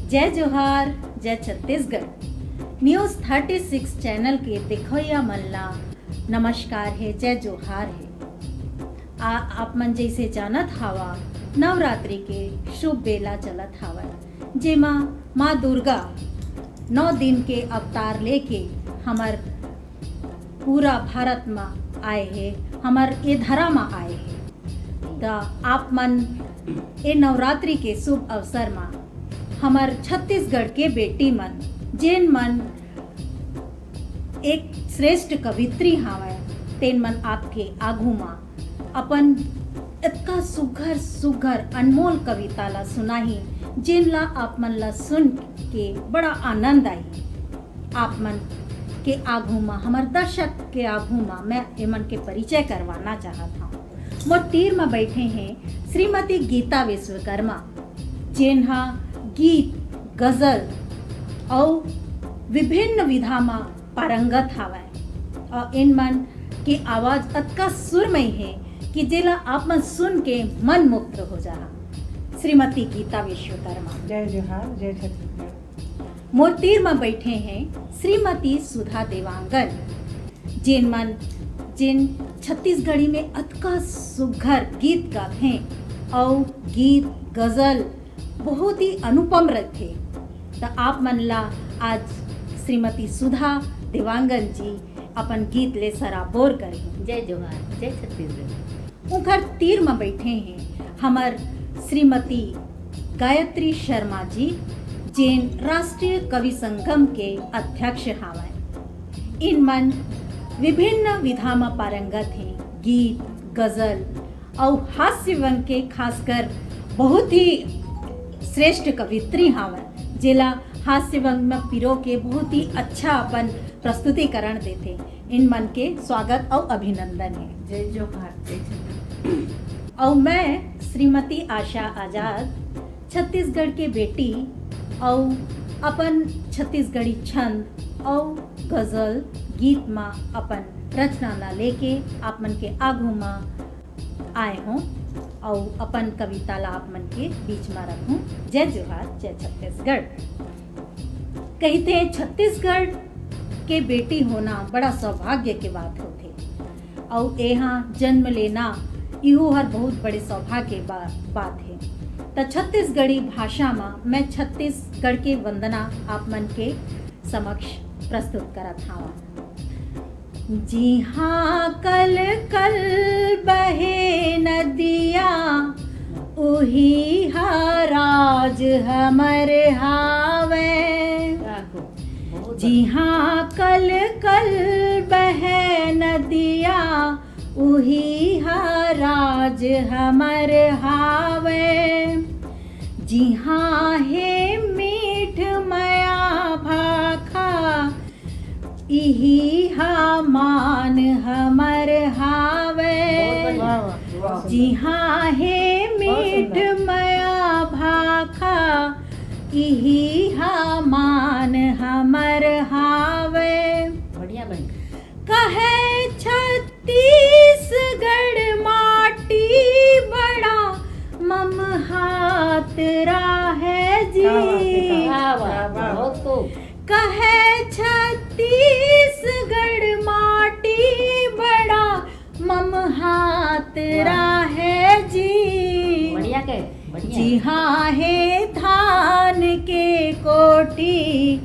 जय जोहार, जय छत्तीसगढ़। न्यूज़ 36 चैनल के देखोया मल्ला नमस्कार है, जय जोहार है। आप मन जैसे जानत हवा नवरात्रि के शुभ बेला चलत हवा, जेमा माँ दुर्गा 9 दिन के अवतार लेके हमार पूरा भारत में आए हैं, हमार ये धरा में आए हैं। तो आप मन ये नवरात्रि के शुभ अवसर में हमार छत्तीसगढ़ के बेटी मन जेन मन एक श्रेष्ठ कवित्री हावय तेन मन आपके आगू में अपन इतना सुघर सुघर अनमोल कविता ला सुनाही, जेन ला आप मन ला सुन के बड़ा आनंद आई। आप मन के आगू में हमार दर्शक के आगू में मैं एमन के परिचय करवाना चाहता हूँ। मोर तीर में बैठे हैं श्रीमती गीता विश्वकर्मा, जेनहा गीत, गजल और विभिन्न विधा में पारंगत हावय और इन मन की आवाज अतका सुरमयी है कि जेला आप मन सुन के मन मुक्त हो जाहा। श्रीमती गीता विश्वकर्मा। जय जोहार, जय छत्तीसगढ़। मोर तीर में बैठे हैं श्रीमती सुधा देवांगन, जिन छत्तीसगढ़ी में अतका सुघर गीत गाते हैं और गीत गजल बहुत ही अनुपम रहते। तो आप मन ला आज श्रीमती सुधा देवांगन जी अपन गीत ले सराबोर करें। जय जोहार, जय छत्तीसगढ़। उनकर तीर में बैठे हैं हमार श्रीमती गायत्री शर्मा जी, जेन राष्ट्रीय कवि संगम के अध्यक्ष हावय। इन मन विभिन्न विधा में पारंगत हैं, गीत, गजल और हास्य व्यंग के खासकर बहुत ही श्रेष्ठ कवित्री हावय, जेला हास्य व्यंग में पिरो के बहुत ही अच्छा अपन प्रस्तुतिकरण देते। इन मन के स्वागत और अभिनंदन है। जय जोहार, जय छत्तीसगढ़। और मैं श्रीमती आशा आजाद, छत्तीसगढ़ के बेटी और अपन छत्तीसगढ़ी छंद और गजल गीत में अपन रचना ला लेके आप मन के आगू में आए हों और अपन कविता ला आप मन के बीच में रखूं। जय जोहार, जय छत्तीसगढ़। कहते हैं छत्तीसगढ़ के बेटी होना बड़ा सौभाग्य के बात होते और यहाँ जन्म लेना इहो हर बहुत बड़े सौभाग्य के बात है। तो छत्तीसगढ़ी भाषा में मैं छत्तीसगढ़ के वंदना आप मन के समक्ष प्रस्तुत करत हूँ। जी हाँ, कल कल बहे नदिया, उही हा राज हमर हावे। जी हाँ, कल कल बहे नदिया, उही हा राज हमर हावे। जी हाँ, हे मीठ मया भाखा, इही हा मान हमर हावे। जी हाँ, हे मीठ मया भाखा, इही हा मान हमर हावे। बढ़िया बन कहे छत्तीसगढ़ माटी बड़ा ममहातरा है जी। बहुत खूब। कहे छत्तीसगढ़ माटी बड़ा ममहातरा है जी। बढ़िया के जी हाँ, हे धान के कोटी,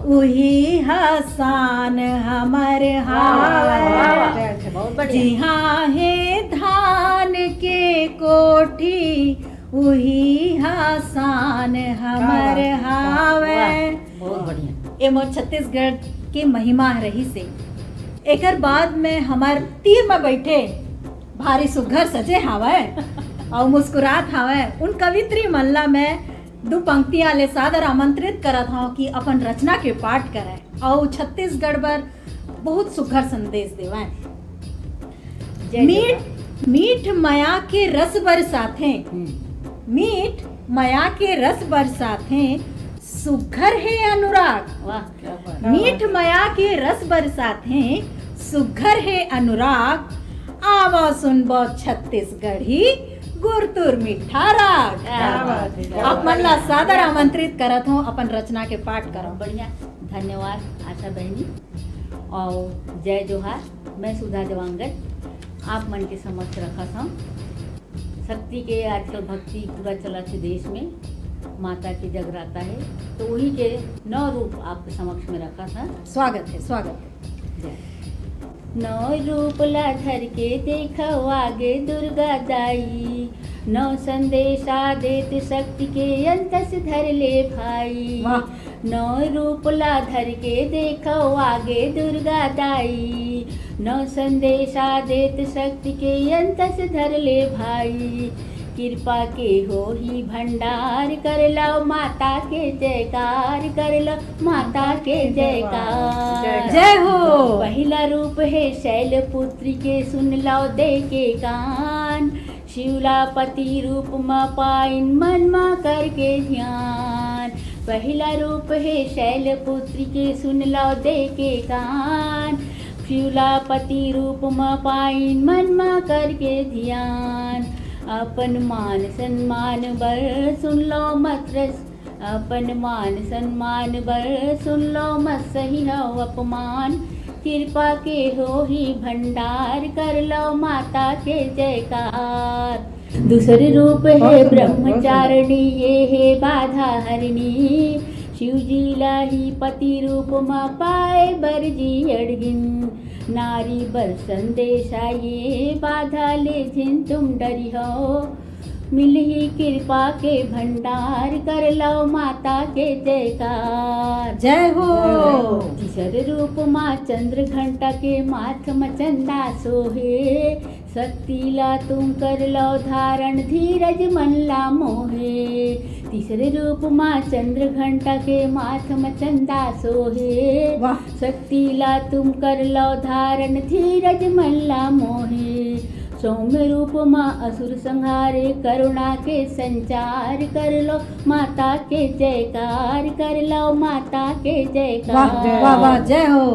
उही हसान हमर हावे। बहुत बढ़िया। जी हाँ, हे धान के कोठी, उही हसान हमर हावे। बहुत बढ़िया। ये मोर छत्तीसगढ़ के महिमा रही से। एकर बाद में हमार तीर में बैठे भारी सुघर सजे हावय और मुस्कुरात हावय उन कवित्री मल्ला में दो पंक्तियां ले सादर आमंत्रित करत हूँ कि अपन रचना के पाठ करें और छत्तीसगढ़ पर बहुत सुघर संदेश देवें। मीठ मीठ मया के रस बरसाथे, मीठ मया के रस बरसाथे, सुघर है अनुराग। वाह, क्या बात। मीठ मया के रस बरसाथे, सुघर है अनुराग। आवा सुनबो छत्तीसगढ़ी गुरतुर मिठारा क्या बात है, आप मन ला सादर आमंत्रित करत हूँ अपन रचना के पाठ करो। बढ़िया। धन्यवाद आशा बहनी और जय जोहार। मैं सुधा जवांगट आप मन के समक्ष रखा था। शक्ति के आजकल भक्ति पूरा चला थे देश में, माता की जगराता है, तो वही के 9 रूप आपके समक्ष में रखा था। स्वागत है, स्वागत है। जय। 9 रूप ला धर के देखो आगे दुर्गा दाई, 9 संदेशा देत शक्ति के अंतस धर ले भाई। वाह। 9 रूप ला धर के देखो आगे दुर्गा दाई, 9 संदेशा देत शक्ति के अंतस धर ले भाई। कृपा के हो ही भंडार कर लो माता के जयकार, कर लो माता के जयकार। जय हो। पहला रूप है शैलपुत्री के सुन लो दे के कान, शिवलापति रूप में पाइन मन मा करके ध्यान। पहला रूप है शैलपुत्री के सुन लो दे के कान, शिवलापति रूप में पाइन मन मा करके ध्यान। अपन मान सम्मान बर सुन लो मत रस, अपन मान सम्मान बर सुन लो मत सही हो अपमान। कृपा के हो ही भंडार कर लो माता के जयकार। दूसरे रूप है ब्रह्मचारिणी ये है बाधा हरिणी, शिव जी लाही पति रूप मा पाए बरजी अड़गिन। नारी बर संदेशा ये बाधा ले जिन तुम डरी हो, मिलही कृपा के भंडार कर लो माता के जयकार। जय हो। तीसरे रूप माँ चंद्र घंटा के माथ में चंदा सोहे, शक्ति ला तुम कर लो धारण धीरज मन ला मोहे। तीसरे रूप माँ चंद्र घंटा के माथ में चंदा सोहे, वाह। शक्ति ला तुम कर लो धारण धीरज मन ला मोहे। सौम्य रूप माँ असुर संहारे करुणा के संचार कर लो माता के जयकार, कर लो माता के जयकार। वाह वाह, जय हो।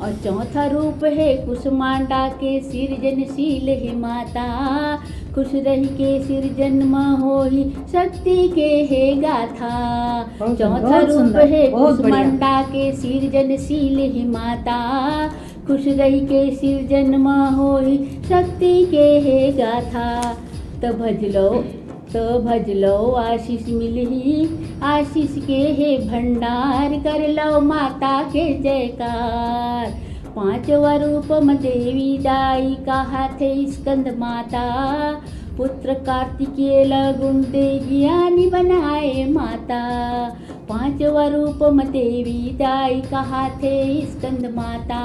और चौथा रूप है कुसुमांडा के सृजनशील ही माता, खुश रही के सृजन में होई शक्ति के है गाथा। चौथा रूप है कुसुमांडा के सृजनशील ही माता, खुश रही के सृजन में होई शक्ति के है गाथा। तो भज लो आशीष मिलही, आशीष के है भंडार कर लो माता के जयकार। 5वां रूप में देवी दाई कहा थे स्कंद माता, पुत्र कार्तिकेय गुण दे ज्ञानी बनाए माता। 5वां रूप में देवी दाई कहा थे स्कंद माता,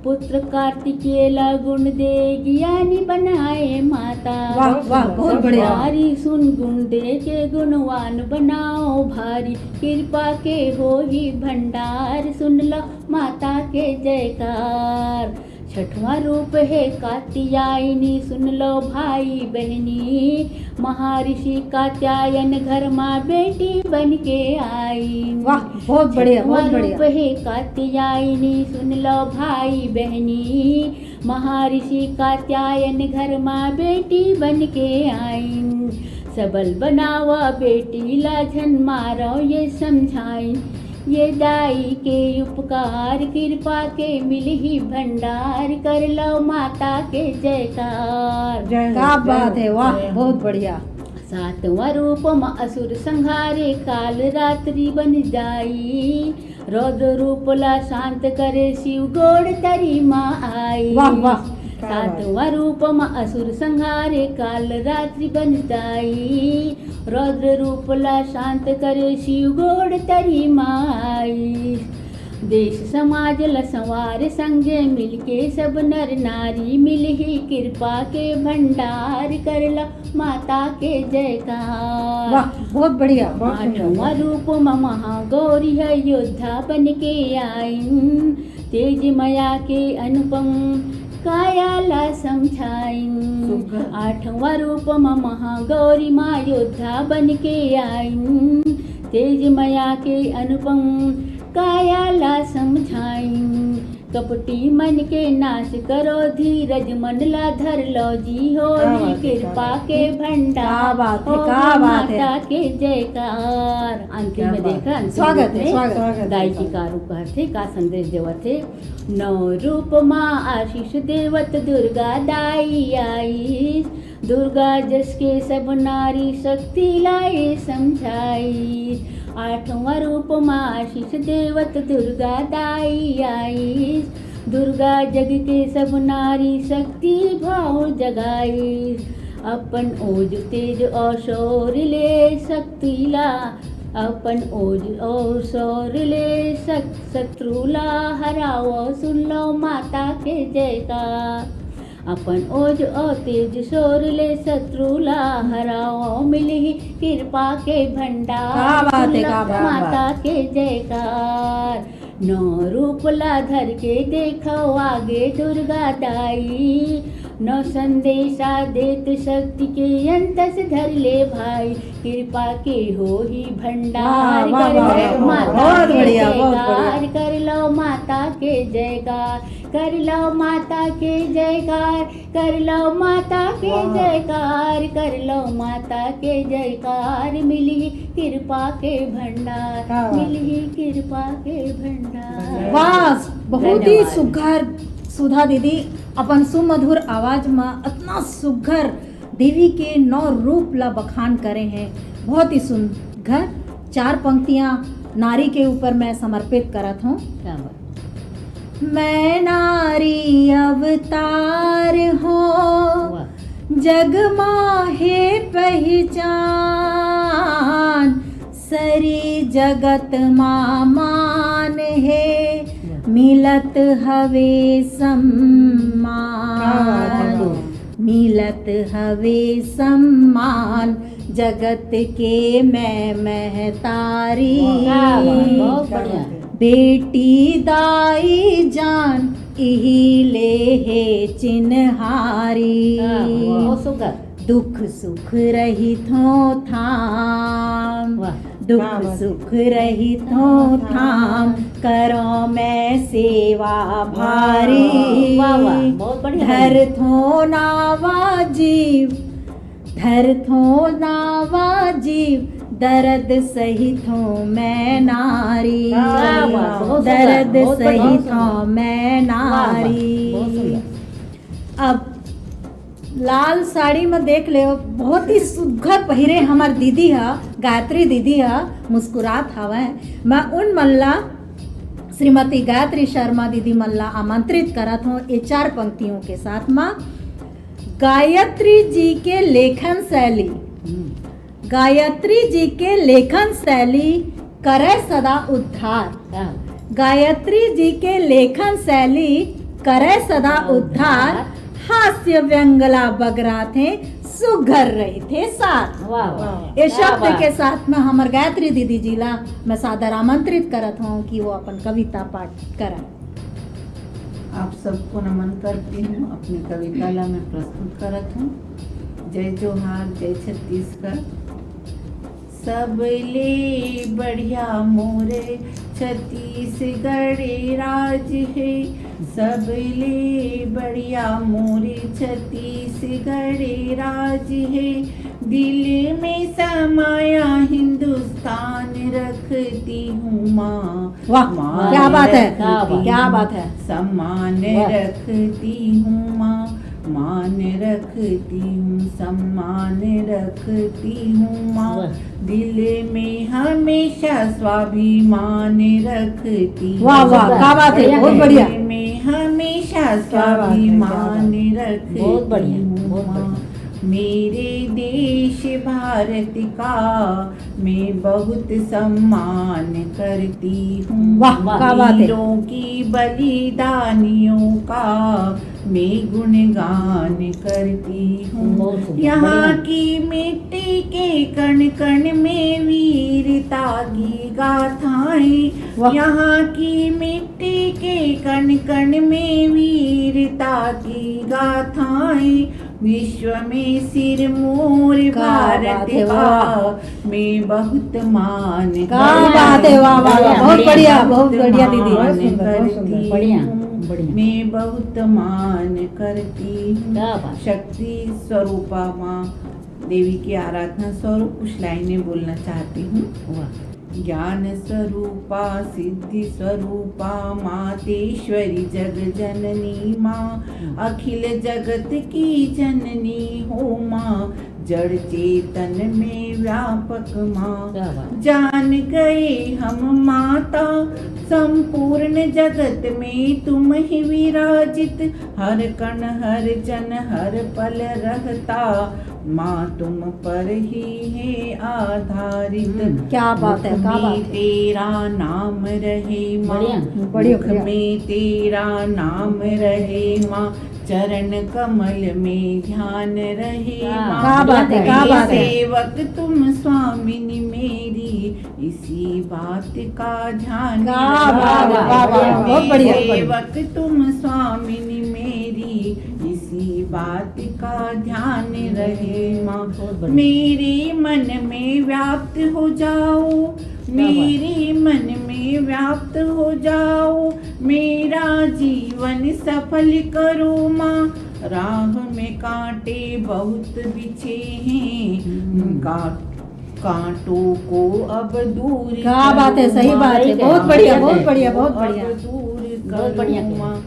पुत्र कार्तिकेय गुण दे ज्ञानी बनाए माता। वाह वाह, बहुत बढ़िया। भारी सुन गुण दे के गुणवान बनाओ भारी, कृपा के हो ही भंडार सुन लो माता के जयकार। 6वां रूप है कात्यायनी सुन लो भाई बहनी, महर्षि कात्यायन घर माँ बेटी बन के आई। वाह, बहुत बढ़िया, बहुत 6वां बढ़िया। रूप है कात्यायनी सुन लो भाई बहनी, महर्षि कात्यायन घर माँ बेटी बन के आई। सबल बनावा बेटी लाझन मारो ये समझाई, ये दाई के उपकार कृपा के मिलही भंडार कर लो माता के जयकार। क्या बात है, वाह, बहुत बढ़िया। 7वां रूप में असुर संहारे काल रात्रि बन जाई, रौद्र रूप ला शांत करे शिव गोड़ तरी माँ आई। वाह वाह। 7वां रूप में असुर संहारे काल रात्रि बन जाई, रौद्र रूप ला शांत करे शिव गोड़ तरी माई। देश समाज ला संवार संगे मिलके सब नर नारी, मिलही कृपा के भंडार कर ला माता के जयकार। वाह, बहुत बढ़िया। 8वां रूप में महागौरी है योद्धा बन के आई, तेज माया के अनुपम कायाला समझाइन। 8वां रूप में महागौरी माँ योद्धा बन के आईन, तेज माया के अनुपम कायाला समझाइन। कपटी मन के नाश करो, धीरज मन ला धर लो जी हो, कृपा के भंडार हो माता के जयकार। अंतिम में देखा स्वागत है, स्वागत। दाई जी का रूप थे का संदेश देवत थे। नौ रूप माँ आशीष देवत दुर्गा दाई आई, दुर्गा जस के सब नारी शक्ति लाए समझाई। आठवां रूप माँ आशीष देवत दुर्गा दाई आई, दुर्गा जग के सब नारी शक्ति भाव जगाई। अपन ओज तेज और शौर्य ले शक्ति ला, अपन ओज और शौर्य ले शत्रुला हराओ, सुन लो माता के जयकार। अपन ओज और तेज शौर्य ले शत्रुला हराओ, मिली कृपा के भंडार, सुन लो माता के जयकार। नौ रूप ला धर के देखो आगे दुर्गा दाई, नौ संदेशा देत शक्ति के अंत से धर ले भाई, कृपा के हो ही भंडार, कर लो माता के जयकार, कर लो माता के जयकार, कर लो माता के जयकार, कर लो माता के जयकार, कर लो माता के जयकार। मिली कृपा के भंडार, मिली कृपा के भंडार। वाह, बहुत ही सुघर सुधा दीदी अपन सुमधुर आवाज में इतना सुघर देवी के 9 रूप ला बखान करे हैं। बहुत ही सुघर 4 पंक्तियां नारी के ऊपर मैं समर्पित करत हूँ। मैं नारी अवतार हो, जग माहे पहचान, सरी जगत मां मान है, मिलत हवे सम्मान, मिलत हवे सम्मान, जगत के मैं महतारी, बेटी दाई जान इही ले है चिन्हारी। दुख सुख रहित हो थाम, दुख सुख रहित हो थाम, करो मैं सेवा भारी। धर थो नावा जीव, धर थो नावा जीव, दर्द सहित हूँ मैं नारी, दर्द सहित हूँ मैं नारी। अब लाल साड़ी में देख ले, बहुत ही सुघर पहिरे हमार दीदी है, गायत्री दीदी है, मुस्कुरात हवे। मैं उन मल्ला श्रीमती गायत्री शर्मा दीदी मल्ला आमंत्रित करत हूँ ये 4 पंक्तियों के साथ में। गायत्री जी के लेखन शैली, गायत्री जी के लेखन शैली करे सदा उद्धार, गायत्री जी के लेखन शैली करे सदा उद्धार, हास्य व्यंगला बगरा थे सुघर रही थे साथ। ये शब्द के साथ में हमार गायत्री दीदी जी ला मैं सादर आमंत्रित करत हूँ कि वो अपन कविता पाठ करें। आप सबको नमन करती हूँ, अपनी कविता ला मैं प्रस्तुत करत हूँ। जय जोहार, जय छत्तीसगढ़। सबले बढ़िया मोरे छत्तीसगढ़ राज है, सबले बढ़िया मोरे छत्तीसगढ़ राज है, दिल में समाया हिंदुस्तान रखती हूँ माँ। वाह, क्या बात है, क्या बात है। सम्मान रखती हूँ माँ, मान रखती हूँ, सम्मान रखती हूँ माँ, दिल में हमेशा स्वाभिमान रखती हूँ। वाह वाह, क्या बात है, बहुत बढ़िया। दिल में हमेशा स्वाभिमान रखती हूँ माँ। मेरे देश भारत का मैं बहुत सम्मान करती हूँ। वाह, क्या बात है। वीरों की बलिदानियों का मैं गुणगान करती हूँ। यहाँ की मिट्टी के कण कण में वीरता की गाथाएं, यहाँ की मिट्टी के कण कण में वीरता की गाथाएं, विश्व में सिर मोर भारत का मैं बहुत मान क्या बात है, वाह वाह, बहुत बढ़िया, बहुत बढ़िया दीदी। करती हूँ। बढ़िया। मैं बहुत मान करती हूँ। क्या बात। शक्ति स्वरूपा माँ देवी की आराधना स्वरूप कुछ लाइनें बोलना चाहती हूँ। वाह। ज्ञान स्वरूपा सिद्धि स्वरूपा मातेश्वरी जग जननी माँ, अखिल जगत की जननी हो माँ, जड़ चेतन में व्यापक माँ। क्या बात। जान गए हम माता संपूर्ण जगत में तुम ही विराजित, हर कण हर जन हर पल रहता, माँ तुम पर ही है आधारित। क्या बात है, क्या मुख बात में है। तेरा नाम रहे माँ, बढ़िया। बढ़िया, मुख बढ़िया। में तेरा नाम रहे माँ, चरण कमल में ध्यान रहे माँ। क्या बात है, क्या बात है। सेवक तुम स्वामिनी मेरी, इसी बात का ध्यान क्या रहे। बात है, क्या बात है, बहुत बढ़िया। सेवक तुम स्वामिनी मेरी, इसी बात का ध्यान रहे माँ। बहुत बढ़िया। मेरे मन में व्याप्त हो जाओ, मेरे मन में व्याप्त हो जाओ, मेरा जीवन सफल करो माँ। राह में कांटे बहुत बिछे हैं, कांटों को अब दूर क्या बात है, सही बात है, बहुत बढ़िया, बहुत बढ़िया, बहुत बढ़िया। अब दूर बहुत बढ़िया करो किया। माँ।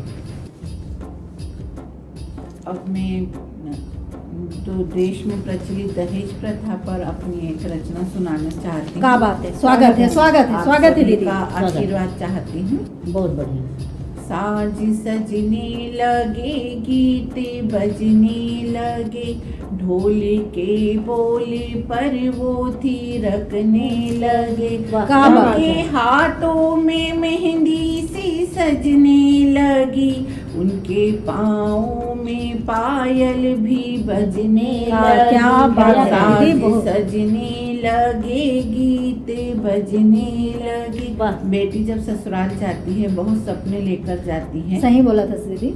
अब मैं तो देश में प्रचलित दहेज प्रथा पर अपनी एक रचना सुनाना चाहती हूँ। क्या बात है, स्वागत है, स्वागत है, आप स्वागत है सभी दीदी। का आशीर्वाद चाहती हूँ। बहुत बढ़िया। साज सजने लगे गीत बजने लगे, ढोल के बोल पर वो थिरकने लगे, वाह, क्या बात उनके है। हाथों में मेहंदी सी सजने लगी, उनके पाँव में पायल भी बजने लगी। क्या बात है साज दीदी, बहुत- सजने लगे गीत बजने लगे। वाह। बेटी जब ससुराल जाती है बहुत सपने लेकर जाती है। सही बोला था दीदी।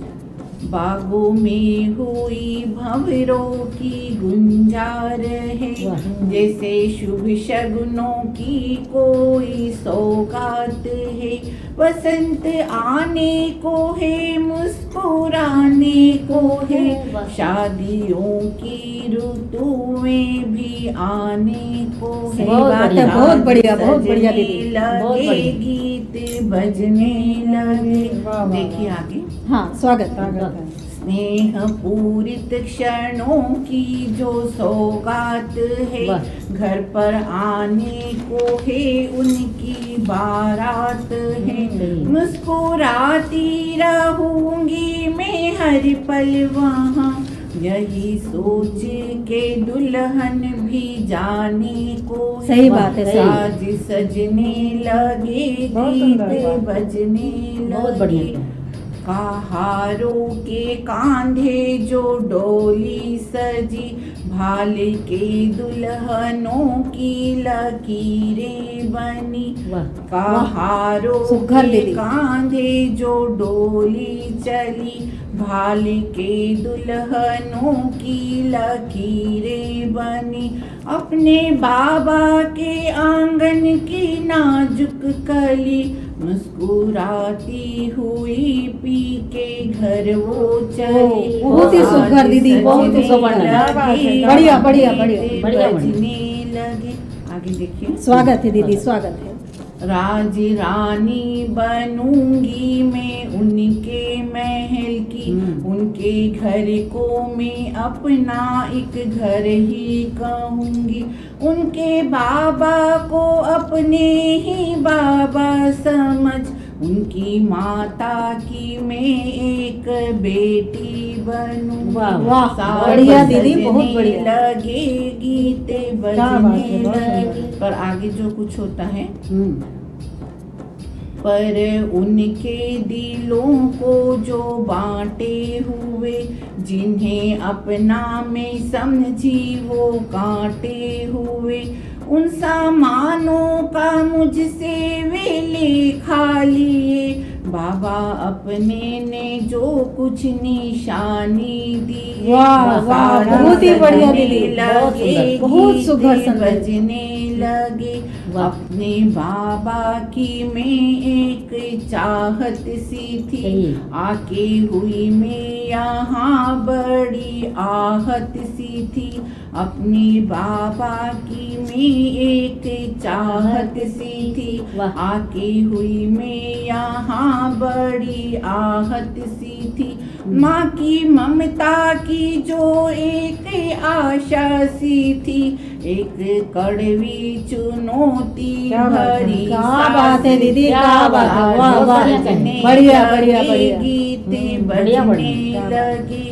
बागों में हुई भंवरों की गुंजार है, वाह। जैसे शुभ शगुनों की कोई सौगात है। वसंत आने को है मुस्कुराने को है, वाह। शादियों की ऋतुएं भी आने को है। सही बात है, बहुत बढ़िया, बहुत बढ़िया दीदी। सजने बहुत लगे बढ़िया। गीत बजने लगे। वाह, वाह, देखिए आगे। हाँ, स्वागत है। स्वागत है। स्नेह पूरित क्षणों की जो सौगात है, वाह। घर पर आने को है उनकी बारात है। मुस्कुराती रहूंगी मैं हर पल वहाँ, यही सोच के दुल्हन भी जाने को है। सही बात है, सही। साज सजने लगे बहुत गीत सुंदर बात। बजने बहुत लगे। बढ़िया। कहारों के कांधे जो डोली सजी, भाल के दुल्हनों की लकीरें बनी। वाह। कहारों सुघर के दीदी। कांधे जो डोली चली, भाल के दुल्हनों की लकीरें बनी। अपने बाबा के आंगन की नाजुक कली, मुस्कुराती हुई पी के घर वो चली। बहुत ही सुघर दीदी, बहुत ही सुघर। बढ़िया, बढ़िया, बढ़िया। बढ़िया। बजने लगे। आगे देखिए। स्वागत है दीदी, स्वागत है। राज रानी बनूंगी मैं उनके महल की, उनके घर को मैं अपना एक घर ही कहूंगी। उनके बाबा को अपने ही बाबा समझ, उनकी माता की मैं एक बेटी बनूंगी। वाह, वाह, साज बढ़िया दीदी, सजने बहुत बढ़िया। लगे गीत बात है, बजने बहुत लगे। पर आगे जो कुछ होता है, हम्म। पर उनके दिलों को जो बांटे हुए, जिन्हें अपना में समझी वो कांटे हुए। उन सामानों का मुझसे वे लेखा लिए, बाबा अपने ने जो कुछ निशानी दी। वाह, वाह, बहुत ही बढ़िया दीदी, बहुत सुंदर। बहुत सुघर संदेश। बजने लगे। अपने बाबा की में एक चाहत सी थी, आके हुई में यहाँ बड़ी आहत सी थी। अपने बाबा की में एक चाहत सी थी, आके हुई में यहाँ बड़ी आहत सी थी। माँ की ममता की जो एक आशा सी थी, एक कड़वी चुनौती भरी। क्या बात है दीदी, क्या बात है, वाह वाह, बढ़िया बढ़िया बढ़िया, गीते बजने लगे।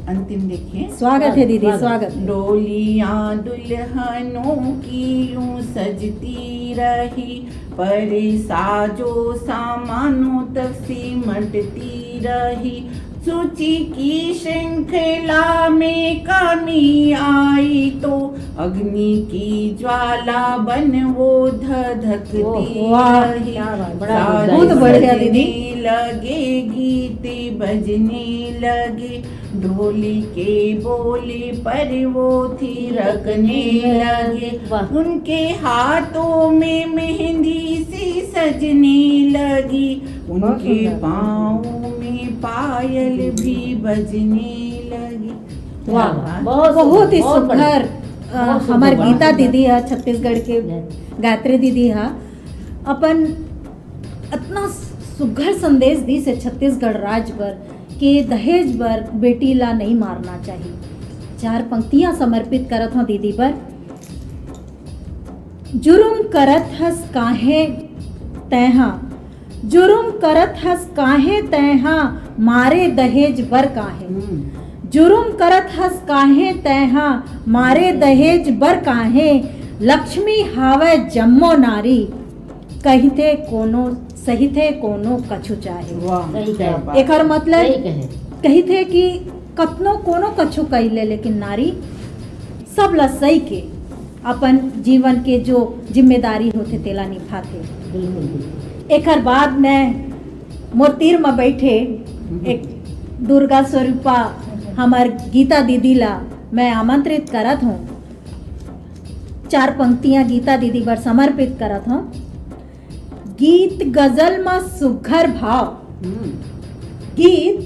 अंतिम देखिए। स्वागत है दीदी, स्वागत। डोलियां दुल्हनों की यूं सजती रही, पर साजो सामानों तक सिमटती रही। सूची की श्रृंखला में कमी आई तो अग्नि की ज्वाला बन वो धधकती रही। बहुत बढ़िया दीदी। लगे गीते बजने लगे, ढोली के बोले पर वो थिरकने लगे। उनके हाथों में मेहंदी सी सजने लगी, उनके पाँव में पायल भी बजने लगी। वाह, बहुत ही सुंदर। हमार गीता दीदी है, छत्तीसगढ़ के गायत्री दीदी है, अपन इतना सुघर संदेश दी से छत्तीसगढ़ राज्य पर के दहेज पर बेटी ला नहीं मारना चाहिए। 4 पंक्तियां समर्पित करत हूँ दीदी पर। जुर्म करत हस काहे तैहा, जुर्म करत हस काहे तैहा, मारे दहेज बर काहे। जुर्म करत हस काहे तैहा, मारे दहेज बर काहे। लक्ष्मी हावे जम्मो नारी, कहिते कोनो सहिते कोनो कछु चाहे। एकर मतलब कही थे कि कतनो कोनो कछु कही ले, लेकिन नारी सब ला सही के अपन जीवन के जो जिम्मेदारी होते तेला निभाते। एकर बाद में मोतीर में बैठे एक दुर्गा स्वरूपा हमार गीता दीदी ला मैं आमंत्रित करत हूँ। 4 पंक्तियां गीता दीदी पर समर्पित करत हूँ। गीत गजल में सुघर भाव, गीत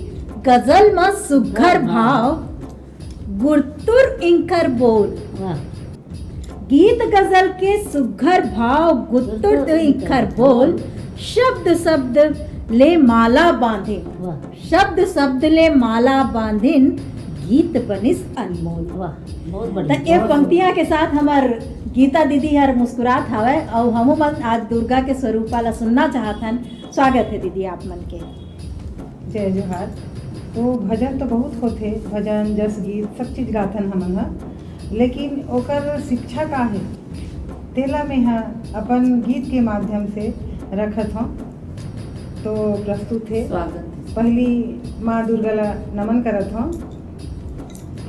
गजल में सुघर भाव, गुरतुर इंकर बोल। गीत गजल के सुघर भाव, गुरतुर इंकर बोल। शब्द शब्द ले माला बांधे, शब्द शब्द ले माला बांधिन, गीत बनिस अनमोल। बहुत बढ़िया। तो ये पंक्तियां के साथ हमार गीता दीदी हर मुस्कुरात हवे और हमू मन आज दुर्गा के स्वरूप वाला सुनना चाहतन। स्वागत है दीदी आप मन के। जय जोहार। तो भजन तो बहुत होते, भजन जस गीत सब चीज गाथन हमन हा, लेकिन ओकर शिक्षा का है तेला में हा अपन गीत के माध्यम से रखत हूँ। तो प्रस्तुत है पहली माँ दुर्गा ला नमन करत हूँ।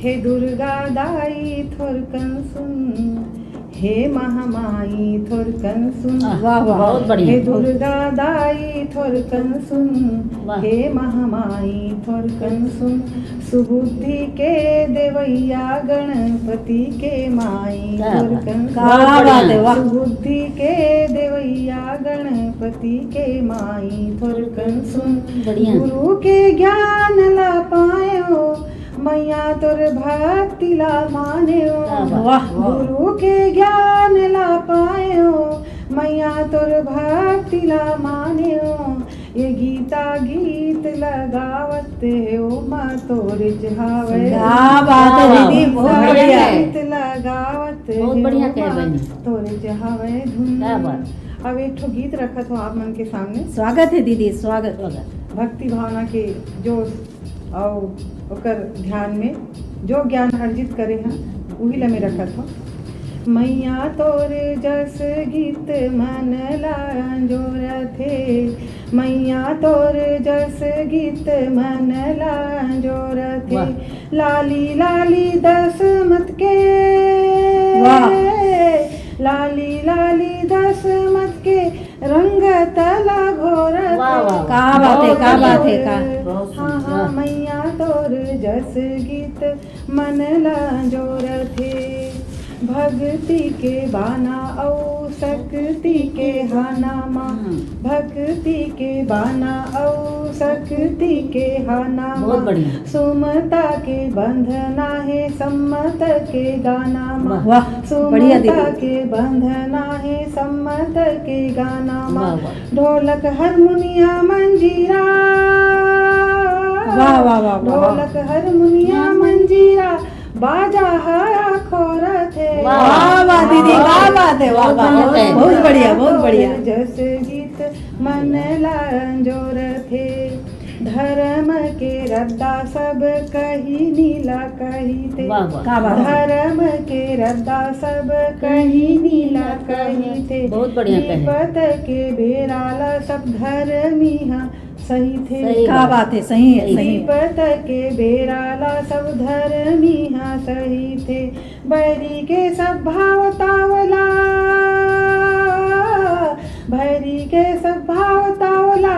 हे दुर्गा दाई थोरकन सुन, हे महामाई थोरकन सुन। वाह वाह, बहुत बढ़िया। हे दुर्गा दाई थोरकन सुन, हे महामाई थोरकन सुन। सुबुद्धि के देवैया गणपति के माई थोरकन सुन। सुबुद्धि के देवैया गणपति के माई थोरकन सुन। गुरु के ज्ञान ला पायो, मैया तोर भक्ति ला मान्यो। गुरु के ज्ञान ला पायो, मैया तोर भक्ति ला मान्यो। ये गीता गीत लगावत हो माँ तोर चहावे। क्या बात है दीदी, बहुत बढ़िया। गीत लगावत हो माँ तोर चहावे धुन। अब एक ठो गीत रखत हो आप मन के सामने। स्वागत है दीदी, स्वागत। भक्ति भावना के जोश और ओकर ध्यान में जो ज्ञान अर्जित करे हैं वही ला में रखत हो। मैया तोर जस गीत मन ला जोरथे, मैया तोर जस गीत मन ला जोरथे। लाली लाली दसमत के, लाली लाली दसमत के रंग तला घोर। का बात है, का बात है, का। हाँ हाँ मैया तोर जस गीत मन ला जोरथे। भक्ति के बाना औ शक्ति के हाना माँ, भक्ति के बाना औ शक्ति के हाना बहुत माँ, बढ़िया। सुमता के बंधना है सम्मत के गाना माँ, वाह, बढ़िया सुमता दीदी। के बंधना है सम्मत के गाना माँ, वाह, वाह। ढोलक हारमोनिया मंजीरा, वाह, वाह, वाह, वाह। ढोलक हारमोनिया मंजीरा, बाजा हया खोरत है। वाह वाह दीदी, वाह बात है, वाह वाह, बहुत बढ़िया। बहुत बढ़िया, बहुत बढ़िया। जस गीत मन लांजोर थे, धर्म के रद्दा सब कही नीला कही थे, वाह, वाह। क्या बात है। धर्म के रद्दा सब कही नीला कही थे, बहुत बढ़िया कहे। विपत के बेराला सब धर्मिया सही थे, सही क्या बात है, सही है, सही है। विपत के बेराला सब धर्मिया सही थे, बैरी के सब भावतावला, भैरी के सब भावतावला,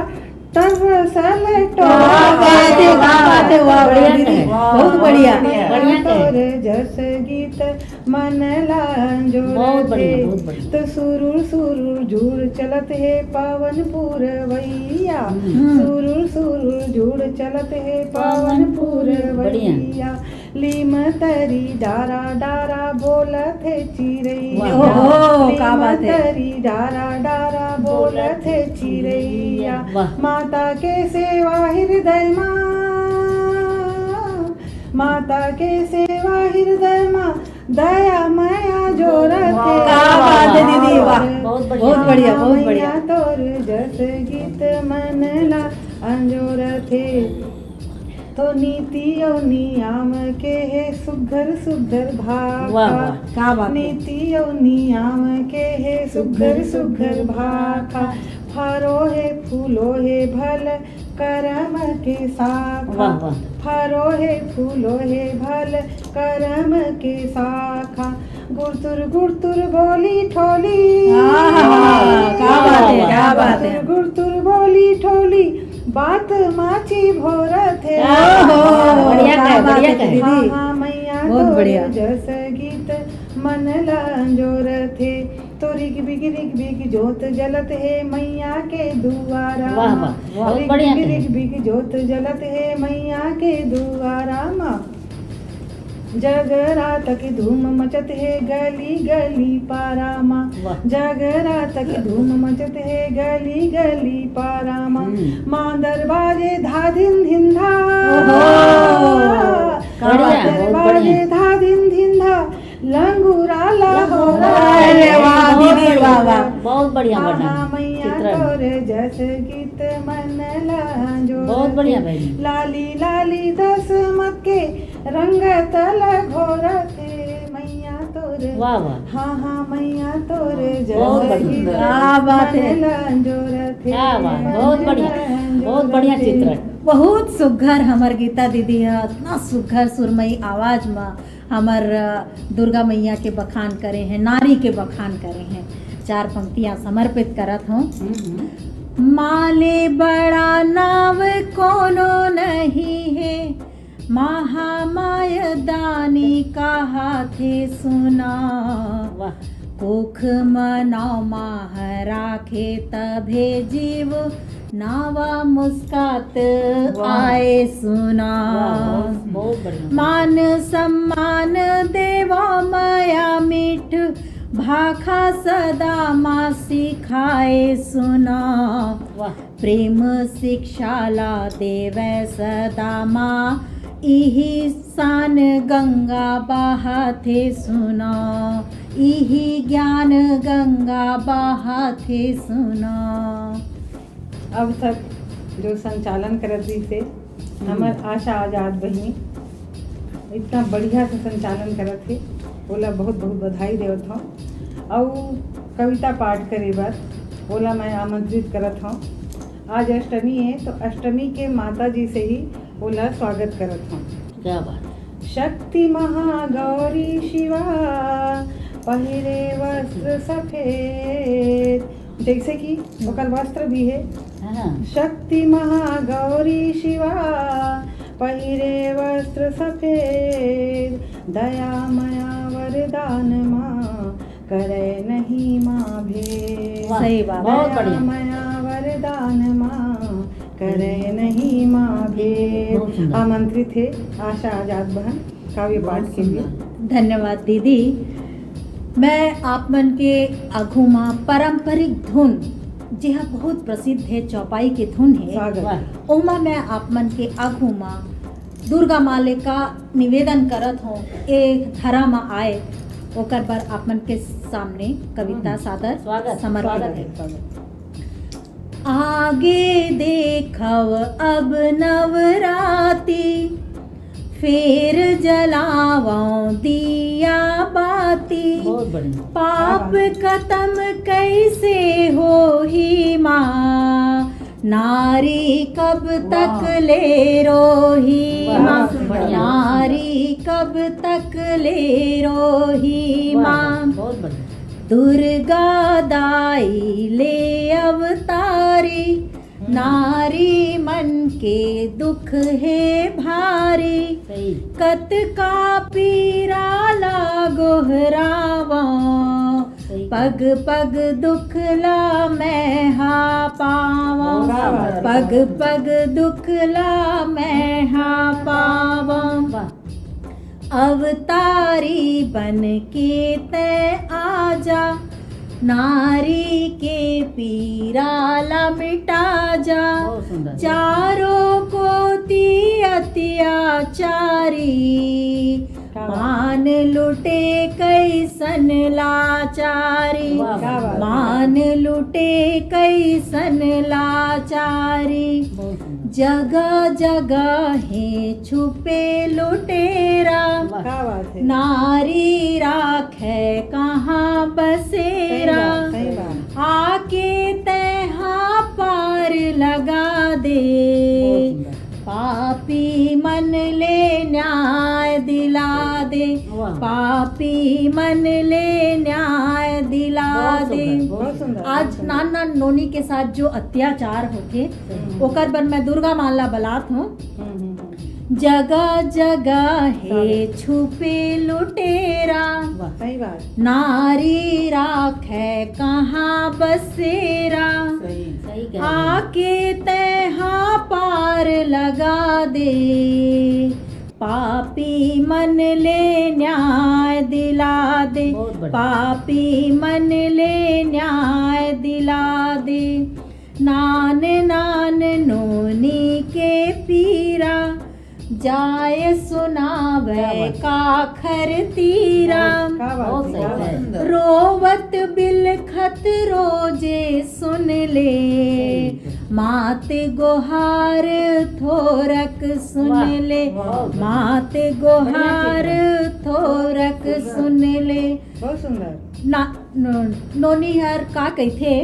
तरसल वाह बात है, वाह बात है, वाह बढ़िया दीदी, कहे। बहुत बढ़िया। बढ़िया कहे। तोर जस गीत मन लांजोर बहुत बढ़िया, थे, बहुत बढ़िया। तो सुरुर सुरुर जुड़ चलत है पावन पुरवैया, सुरुर सुरुर जुड़ चलत है पावन पुरवैया, लीम तरी डारा डारा बोलत है चिरैया, ओहो, क्या बात है। तरी डारा डारा बोलत है चिरैया, वाह। माता के सेवा हृदय माँ, माता के सेवा हृदय माँ, दया माया जोरत है। क्या बात है दीदी, वाह, बहुत बढ़िया। बहुत बढ़िया, बहुत बढ़िया। मैया तोर जस गीत मन ला अंजोर थे, तो नीति और नियम के है सुघर सुघर वाह, वाह। भाखा, क्या बात है। नीति और नियम के है सुघर सुघर भाखा, फरो है फूलो है भल करम के शाखा, वाह, वाह। फरो है फूलो है भल करम के शाखा, गुरतुर गुरतुर बोली ठोली, क्या बात है, क्या बात है। गुरतुर बोली ठोली, बात माची भोरत है। बढ़िया कहे, बढ़िया कहे। दीदी, हाँ हाँ मैया बहुत तोर बढ़िया। जस गीत मन लांजोर थे, तो रिग बिग जोत जलत है मैया के दुआरा, वाह, वाह, बहुत रिग बढ़िया बिग कहे। रिग बिग जोत जलत है मैया के दुआरा माँ, जगरात की धूम मचत है गली गली पारा माँ, वाह। जगरात की धूम मचत है गली गली पारा माँ, माँ दरबाजे धा दिन धिंधा, बढ़िया, बहुत दरबाजे बढ़िया। धा दिन धिंधा, लंगूरा लाहौरा। अरे वाह दीदी, वाह वाह। बहुत बढ़िया हाँ बना मैया चित्रण। तोर जस गीत मन लांजोर बहुत बढ़िया थे, बहनी। लाली लाली दसमत के रंग तल घोर थे, मैया तोर वाह, वाह। हाँ हाँ मैया तोर बहुत जस बढ़िया। गीत क्या बात है। मन लांजोर थे, क्या बात, बहुत मन बढ़िया, लांजोर बहुत बढ़िया थे। चित्रण। बहुत सुघर हमर गीता दीदी है, इतना सुघर सुरमई आवाज में हमर दुर्गा मैया के बखान करे हैं, नारी के बखान करे हैं। चार पंक्तियां समर्पित करत हूँ। माले बड़ा नाव कोनो नहीं है, महामाय दानी कहा थे सुना, वाह। कोख मनाओ माह राखे तभे जीव, नावा मुस्कात आए सुना। वाह, बहुत बढ़िया। मान सम्मान देवा माया मीठ, भाखा सदा माँ सिखाए सुना, वाह। प्रेम शिक्षाला देवै सदा माँ, इही सान गंगा बहाथे सुना, इही ज्ञान गंगा बहाथे सुना। अब तक जो संचालन करत रही से हमर आशा आजाद बहिनी इतना बढ़िया से संचालन करत थे, बोला बहुत बहुत बधाई देवत हूँ। और कविता पाठ करे बार बोला मैं आमंत्रित करत हूँ। आज अष्टमी है तो अष्टमी के माता जी से ही बोला स्वागत करत हूँ। क्या बात। शक्ति महागौरी शिवा पहिरे वस्त्र सफेद, जैसे कि ओकर वस्त्र भी है। हाँ। शक्ति महागौरी शिवा पहिरे वस्त्र सफेद, दया मायावर वरदान माँ, करे नहीं माँ भेद। सही बात। बहुत बढ़िया। माया वरदान माँ, करे नहीं माँ बहुत भेद। सुंदर। आमंत्रित है आशा आजाद बहन काव्य पाठ के लिए। धन्यवाद दीदी। मैं आप मन के आघू मा पारंपरिक धुन जेहा बहुत प्रसिद्ध है, चौपाई के धुन है, स्वागत। ओमा मैं आप मन के आघू मा दुर्गा माले का निवेदन करत हूँ। एक धारा में आए ओकर पर आप मन के सामने कविता सादर स्वागत समर्पित है। स्वागत। आगे देखव अब नवराती, फेर जलावां दिया बाती। बहुत बढ़िया। पाप खत्म कैसे हो ही माँ, नारी कब तक वाह। ले रोही वाह, माँ, बढ़िया। नारी कब तक ले रोही माँ। बहुत बढ़िया। दुर्गा दाई ले अवतारी, नारी मन के दुख है भारी। सही। कत का पीरा ला गोहरावा, सही। पग पग दुख ला मैं हा पावा। वाह। पग पग दुख ला मैं हा पावा। वाह। अवतारी बन के तै आजा, नारी के पीराला मिटा जा। बहुत सुंदर। चारों को ती अत्याचारी, मान लुटे कैसन लाचारी। वाह, क्या बात है। मान लुटे कैसन लाचारी। बहुत सुंदर। जगह जगह है छुपे लुटेरा, वाह। क्या बात है। नारी राखे कहाँ बसेरा। सही बात। आके तहाँ पार लगा दे, बहुत सुंदर। पापी मन ले न्याय दिला दे। वाह। पापी मन ले न्याय दिला बहुत दे। सुंदर, बहुत सुंदर। आज नान नान नोनी के साथ जो अत्याचार होके ओकर पर मैं दुर्गा माला बलात हूँ। जगह जगह है छुपे लुटेरा, वाह। सही बात। नारी राखे कहाँ बसेरा। सही कह रहे हैं। आके तहाँ पार लगा दे, पापी मन ले न्याय दिला दे। बहुत बढ़िया। पापी मन ले न्याय दिला दे। नान नान नोनी के पीरा, जाय सुनावे काखर तीरा। क्या बात बहुत है। सही क्या बात है। है। रोवत बिलखत रोजे सुन ले, मात गोहार थोरक सुन वाह, ले। वाह। मात गोहार थोरक सुन ले। बहुत सुंदर। नोनी हर का कहथे,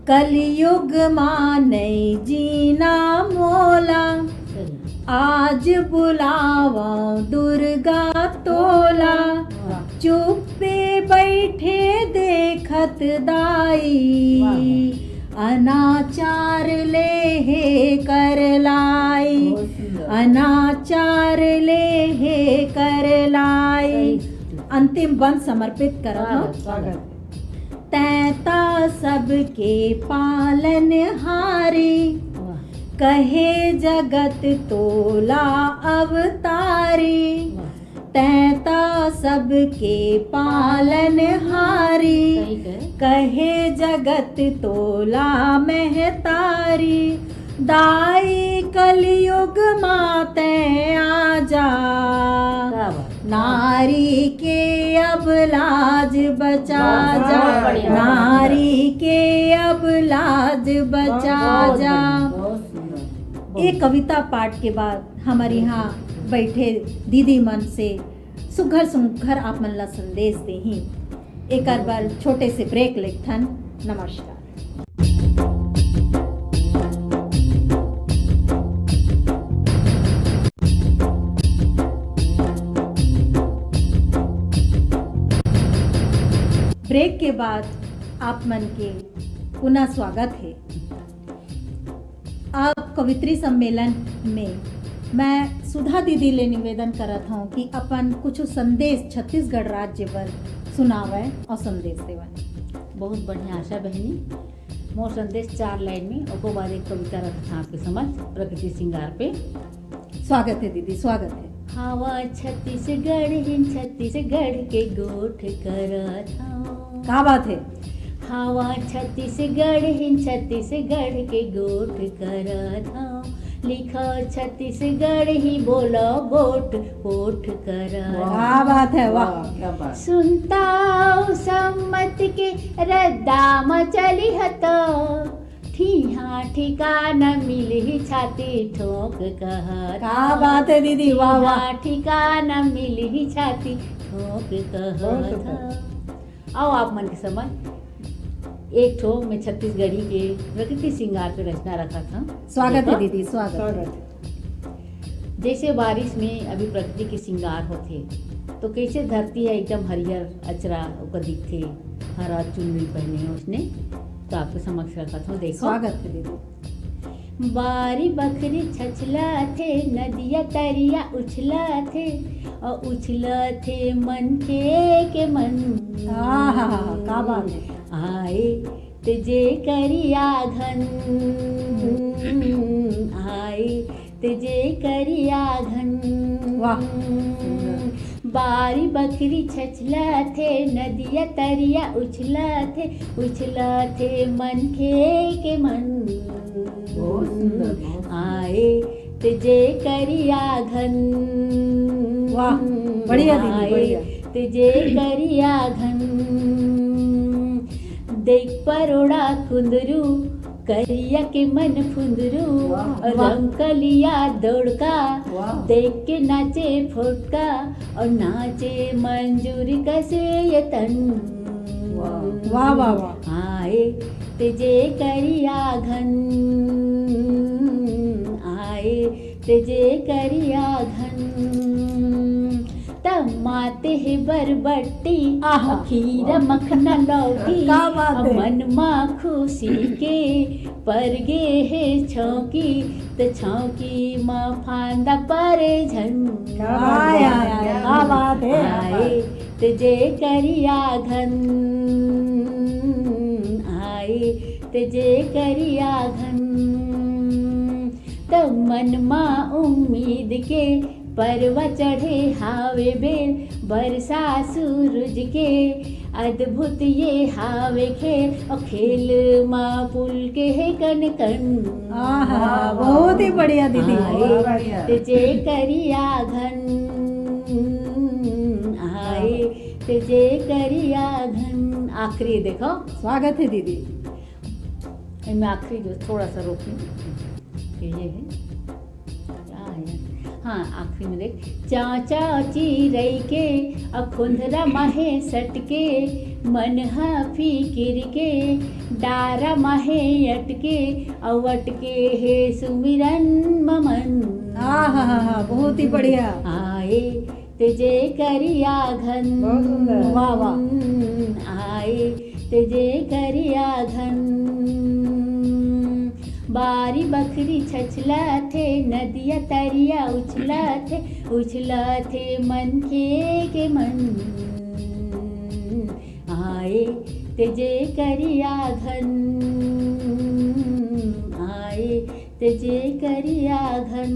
कलयुग माने जीना मोला, सही। आज बुलावा दुर्गा तोला। वाह। चुप्पे बैठे देखत दाई, अनाचार ले हे कर लाई। बहुत सुंदर। अनाचार ले हे कर लाई। सही। अंतिम बंद समर्पित करो। स्वागत, स्वागत। तैता सबके पालन हारी, वाह। कहे जगत तोला अवतारी। वाह। तैता सबके पालन हारी, सही कह। कहे जगत तोला महतारी। दाई कलयुग माते आजा, क्या बात। नारी के अब लाज बचा बहुत जा। बढ़िया। नारी के अब लाज बचा बहुत जा। बढ़िया, बहुत सुंदर। एक कविता पाठ के बाद हमारे यहाँ बैठे दीदी मन से सुघर सुघर आप मन ला संदेश देही। एक बार छोटे से ब्रेक लेथन। नमस्कार। ब्रेक के बाद आप मन के पुनः स्वागत है। आप कवित्री सम्मेलन में मैं सुधा दीदी ले निवेदन करत हूँ कि अपन कुछ संदेश छत्तीसगढ़ राज्य पर सुनावे और संदेश देवन। बहुत बढ़िया आशा बहनी। मोर संदेश 4 लाइन में, ओको बाद एक कविता रखत हूँ आपके समझ प्रकृति श्रृंगार पे। स्वागत है दीदी, स्वागत है। हवा छत्तीसगढ़ हिन छत्तीसगढ़ के गोठ करत हूँ। क्या बात है। हवा छत्तीसगढ़ हिन छत्तीसगढ़ के गोठ करत हूँ। लिखो छत्तीसगढ़ ही बोलो गोठ गोठ करत। क्या बात है, वाह। क्या बात। सुनताओ सम्मत के रद्दा मचली हतो। ठीहा ठिकाना मिली छाती ठोक कहत। क्या बात है दीदी, वाह वाह। ठिकाना मिली छाती ठोक कहत। आओ आप मन के समझ एक ठो में छत्तीसगढ़ी के प्रकृति श्रृंगार पे रचना रखा था। स्वागत है दीदी, स्वागत है। स्वागत। जैसे बारिश में अभी प्रकृति के श्रृंगार होते तो कैसे धरती है एकदम हरियर अचरा ओकर दिखते, हरा चुनरी पहने उसने, तो आपके समक्ष रखा था। देखो स्वागत है दीदी। बारी बकरी छछला थे, नदिया तरिया उछला थे, और उछला थे मन के मन। आहा, क्या बात है। आए तुझे करिया घन, आए तुझे करिया घन। वाह। बारी बकरी छछला थे, नदिया तरिया उछला थे मन के मन। बहुत सुंदर, बहुत सुंदर। आए तुझे करिया घन। वाह, बढ़िया दीदी, आए बढ़िया। तुझे करिया घन। देख परोड़ा कुंदरू, करिया के मन फुंदरू, वाह, रंग कलिया दौड़का, वाह। देख के नाचे फोटका, और नाचे मंजूरी कसे ये तन। वाह वाह वाह। आए तुझे करिया घन, आए तुझे करिया घन। तमाते है बरबट्टी, आहा। खीर मखना लौकी, क्या बात है। मन माँ खुशी के परगे है छौकी, तो छौकी माँ फांदा परे झन। आय, आय, आय, क्या बात है। आए तुझे करिया घन, आए तुझे करिया घन। तो मन माँ उम्मीद के परवा चढ़े हावे बेल, बरसा सूरज के अद्भुत ये हावे खेल, और खेल माँ पुल के है कन कन। आहा, बहुत ही बढ़िया दीदी। आए तुझे करिया घन, आए तुझे करिया घन। आखिरी देखो, स्वागत है दीदी। इनमें आखिरी जो थोड़ा सा रोकने ये है, क्या है, हाँ आखिरी में देख। चाचा चिरई के अखुंधरा माहे सटके, मन हा फिकिर के डारा माहे अटके, अवटके हे सुमिरन ममन। आहा, बहुत ही बढ़िया। आए तुझे करिया घन। बहुत सुंदर। वाह वाह। आए तुझे करिया घन। बारी बकरी छछला थे, नदिया तरिया उछला थे मन के मन। आए तुझे करिया घन, आए तुझे करिया घन,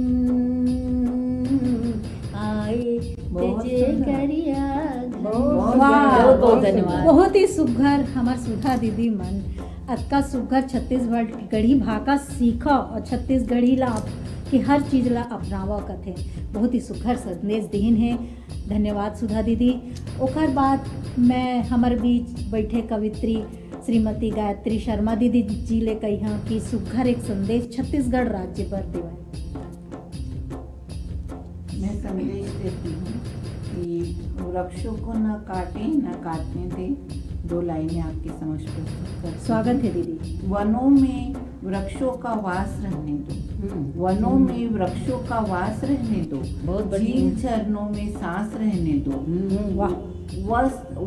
आए तुझे करिया घन। वाह, बहुत धन्यवाद। बहुत ही सुघर हमार सुधा दीदी मन अतका सुघर छत्तीसगढ़ी भाषा सीखो और छत्तीसगढ़ी ला कि हर चीज ला अपनावा कथे। बहुत ही सुघर संदेश दीन है। धन्यवाद सुधा दीदी। ओकर बाद मैं हमार बीच बैठे कवित्री श्रीमती गायत्री शर्मा दीदी जी ले कही हाँ कि सुघर एक संदेश छत्तीसगढ़ राज्य पर देवाएं। मैं संदेश देती हूँ कि वृक्षों को न काटें न काटने दें। 2 लाइनें आपके समक्ष प्रस्तुत करती हूँ। स्वागत है दीदी। वनों में वृक्षों का वास रहने दो, वनों में वृक्षों का वास रहने दो, बहुत बढ़िया। झील झरनों में सांस रहने दो। वाह।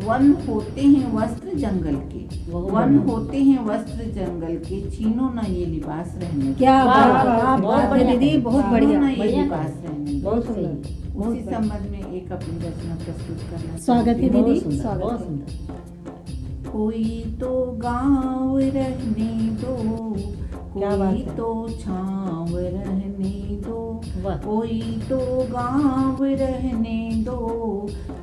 वन होते हैं वस्त्र जंगल के, बहुत वन बढ़िया। होते हैं वस्त्र जंगल के, छीनो ना ये लिबास रहने दो। क्या वाह, बात वाह, आप बहुत बात बढ़िया। दीदी, बहुत छीनो बढ़िया। ना ये बढ़िया। लिबास रहने दो। बहुत सही। सुंदर। उसी संबंध में एक अपनी रचना प्रस्तुत करना स्वागत है चाहती हूँ। दीदी, बहुत सुंदर, स्वागत बहुत है। सुंदर। कोई तो गाँव रहने दो, क्या बात कोई है। तो छाँव रहने दो, वाह। कोई तो गाँव रहने दो,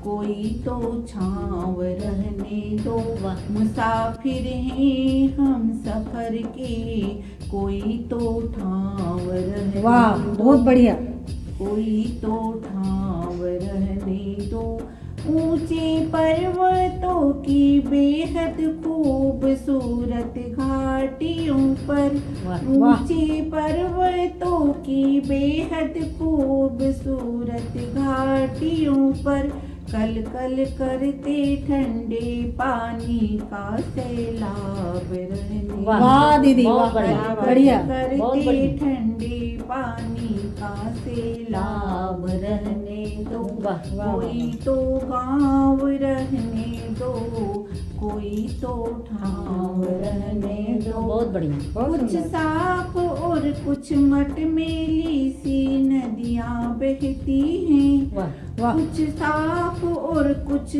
कोई तो छाँव रहने दो। वाह। मुसाफिर हैं हम सफर के, कोई तो ठाव रहने वाह, दो। बहुत बढ़िया। कोई तो ठाव रहने दो। ऊंचे पर्वतों की बेहद खूबसूरत घाटियों पर, वाह। ऊंचे पर्वतों की बेहद खूबसूरत घाटियों पर, कल कल करते ठंडे पानी का सैलाब रहने वाह। वाह दीदी, बहुत वाह, बढ़िया। बढ़िया। बहुत करते बढ़िया। ठंडे पानी का सैलाब रहने दो। वाह, वाह, कोई तो गाँव रहने दो, कोई तो ठाव रहने दो। बहुत बढ़िया। बहुत कुछ सुंदर। साफ और कुछ मटमेली सी नदियाँ बहती हैं, वाह। वाह। कुछ साफ और कुछ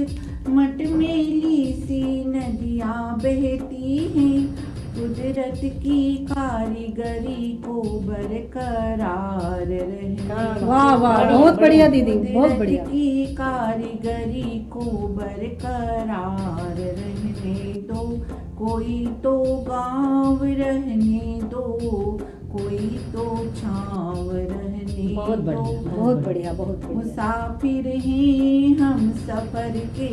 मटमेली सी नदियाँ बहती हैं। कुदरत की कारीगरी को बरकरार रहने वाह, वाह, बहुत बढ़िया दीदी, बहुत बढ़िया। कुदरत की कारीगरी को बरकरार रहने दो। कोई तो गाँव रहने दो, कोई तो छाँव रहने बहुत दो। बढ़िया। बहुत बढ़िया, बहुत बढ़िया। मुसाफिर हैं हम सफर के,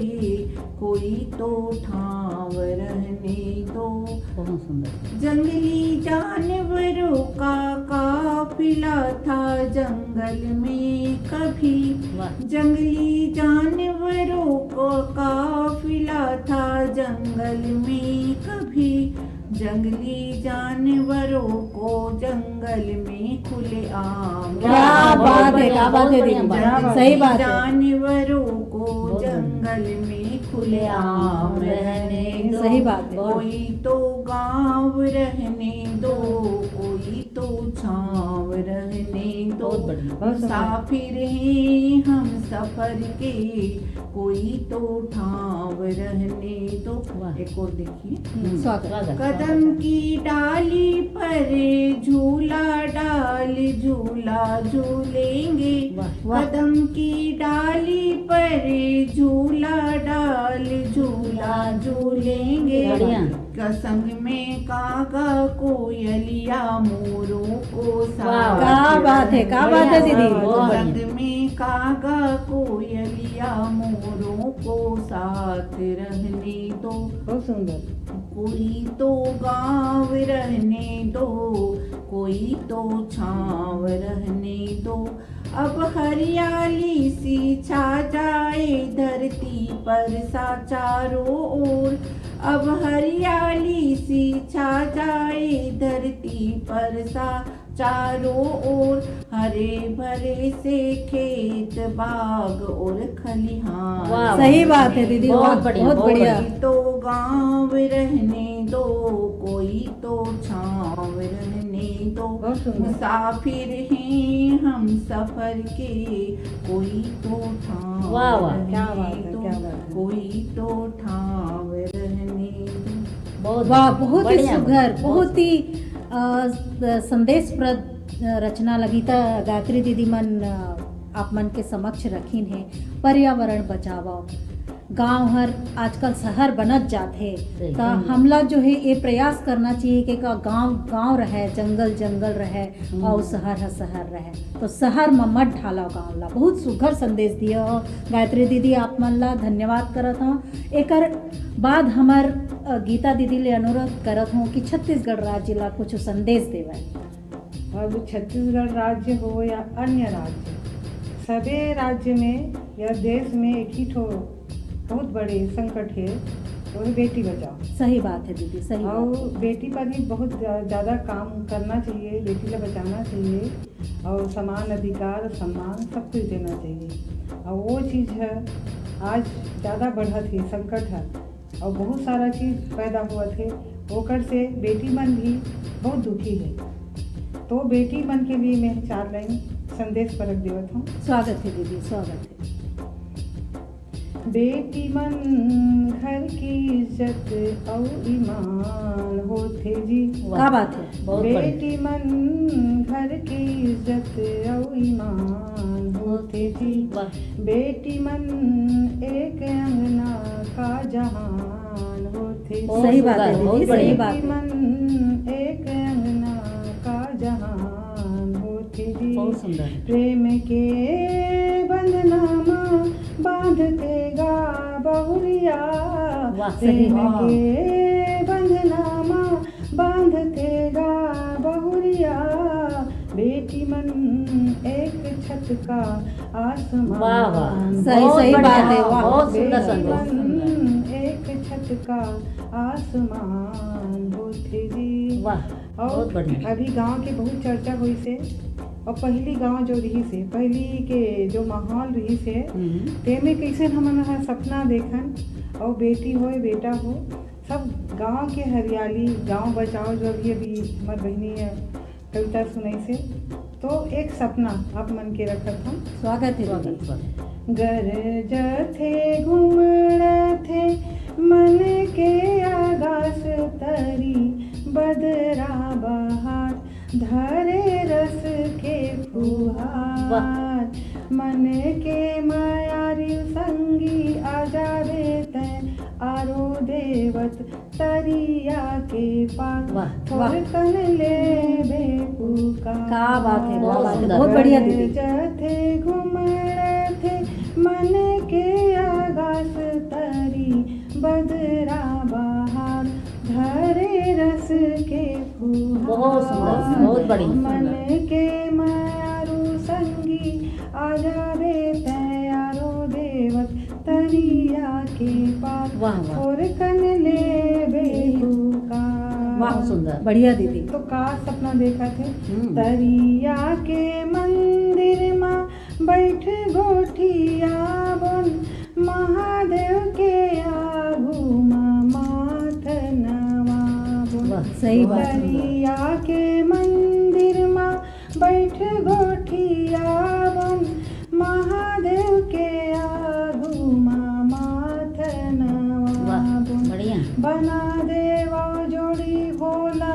कोई तो ठाव रहने दो। बहुत सुंदर। जंगली जानवरों का काफिला था जंगल में कभी, वाह। जंगली जानवरों को काफिला था जंगल में कभी, जंगली जानवरों को जंगल में खुले आम क्या बात है, क्या बात है बहुत दीदी, बढ़िया। सही बात है। जानवरों को बहुत बढ़िया। जंगल में खुले आम रहने दो। सही बात है। कोई तो गाँव रहने दो, कोई तो छाँव रहने दो। बहुत बढ़िया। बहुत सुंदर। मुसाफिर हैं हम सफर के, कोई तो ठाव रहने दो। वाह। एक और देखिए। स्वागत। कदम की डाली पर झूला डाल झूला झूलेंगे, वाह। वाह। कदम की डाली पर झूला डाल झूला झूलेंगे। बढ़िया। संग में कागा कोयलिया मोरों को साथ क्या बात है, क्या बात है दीदी। बहुत बढ़िया। संग में कागा कोयलिया मोरों को साथ रहने दो। बहुत सुंदर। कोई तो गाँव रहने दो, कोई तो छाँव रहने दो। अब हरियाली सी छा जाए धरती पर सा चारों ओर, अब हरियाली सी छा जाए धरती पर सा चारों ओर। हरे भरे से खेत बाग और खलिहान। वाह। सही बात है दीदी, बहुत वाह, बढ़िया, बहुत बहुत बढ़िया। कोई तो गाँव रहने दो, कोई तो छाँव रहने दो। बहुत सुंदर। मुसाफिर हैं हम सफर के, कोई तो ठाव वाह, वाह, रहने क्या बात है, दो, क्या बात है। कोई तो ठाव रहने दो। बहुत वाह, बहुत ही बढ़िया। सुघर, बहुत ही संदेशप्रद रचना लगी था गायत्री दीदी मन आप मन के समक्ष रखीन है। पर्यावरण बचाओ, गांव हर आजकल शहर बनत जाते सही। तो हमला जो है ये प्रयास करना चाहिए कि गांव गांव रहे, जंगल जंगल रहे और शहर है शहर रहे। तो शहर में मत ढालो गाँव ला। बहुत सुघर संदेश दिया हो गायत्री दीदी, आप मन ला धन्यवाद करत हूँ। एकर बाद हमार गीता दीदी ले अनुरोध करत हूँ कि छत्तीसगढ़ राज्य ला कुछ संदेश देवे। अब छत्तीसगढ़ राज्य हो या अन्य राज्य, सभी राज्य में या देश में एक ही ठो बहुत बड़े संकट है वो है बेटी बचाओ। सही बात है दीदी, सही और बात है। बेटी पर भी बहुत ज़्यादा काम करना चाहिए, बेटी को बचाना चाहिए और समान अधिकार सम्मान सब कुछ देना चाहिए। और वो चीज़ है आज ज़्यादा बढ़त है, संकट है और बहुत सारा चीज़ पैदा हुआ थे ओकर से बेटी मन भी बहुत दुखी है। तो बेटी मन के लिए मैं 4 लाइन संदेश परक देवत हूँ। स्वागत है दीदी, स्वागत है। बेटी मन घर की इज्जत और ईमान होते जी। क्या बात है, बहुत बढ़िया। बेटी मन घर की इज्जत और ईमान होते जी। वाह। बेटी मन एक अंगना का जहान होते जी। बहुत सही बात है सुंदर, बहुत दीदी, बढ़िया। सही बात बेटी है। मन एक अंगना का जहान होते जी। बहुत सुंदर। प्रेम के बंधनामा बांधते गा बहुरिया। वाह, सही। प्रेम वाह। के बंधनामा बांधते गा बहुरिया। बेटी मन एक छत का आसमान। वाह, वाह। सही- बहुत सही बढ़िया, बात है, वाह। बहुत सुंदर बेटी संदेश। मन एक छत का आसमान होते जी। वाह, बहुत और बढ़िया। अभी गांव के बहुत चर्चा हुई से और पहली गांव जो रही से पहली के जो माहौल रही से तेमे कैसे हमन हा सपना देखन और बेटी हो बेटा हो सब गांव के हरियाली गांव बचाओ जो अभी हमार बहनी है कविता सुनाई से तो एक सपना आप मन के रखत हम। स्वागत है स्वागत, दीदी। स्वागत। गरज थे घुमड़ थे मन के आगास तरी बदरा बहार धरे रस के फुहार। मन के मायारी संगी आजारे तै आरो देवत तरिया के पार। वाह, थोर कन ले बेपुकार। क्या बात है, क्या बात है, सुंदर। बहुत बढ़िया दीदी। थे घुमड़ थे मन के आगास तरी बदरा बहार धरे रस के फुहार। बहुत सुंदर, बहुत बढ़िया। मन के मायारू संगी आजावे तैयारो देवत तरिया के पार। वाह, वाह। और कन ले बेपुकार। वाह, सुंदर। बढ़िया दीदी। तो का सपना देखा थे हम्म। तरिया के मंदिर माँ बैठ गोठिया बन महादेव के आगू माथ नवाबन। वाह, सही बात है। तरिया के मंदिर माँ बैठ गोठिया बन महादेव के आगू माथ वाह, नवाबन। बढ़िया। बना देवा जोड़ी भोला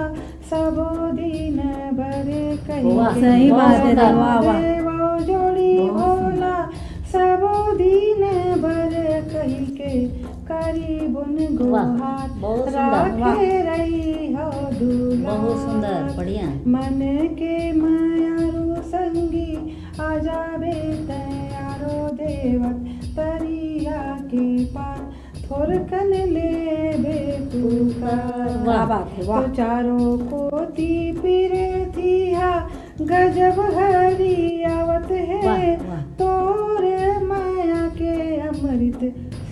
सबो दिन बरे कही। वाह, सही बात है, बहुत वाह, वाह। देवा जोड़ी बहुत भोला सबो दिन बरे कही के करी बुन गोहार। बहुत सुंदर, राखे रही हो दूल्हा। बहुत सुंदर, बढ़िया। मन के मायारू संगी आ जावे तैयारो देवत तरिया के पार। थोर कन ले बेपुकार। क्या बात है, वाह। तो चारों कोती पिरे थिया गजब हरी आवत है। वाह, वाह। तोरे माया के अमृत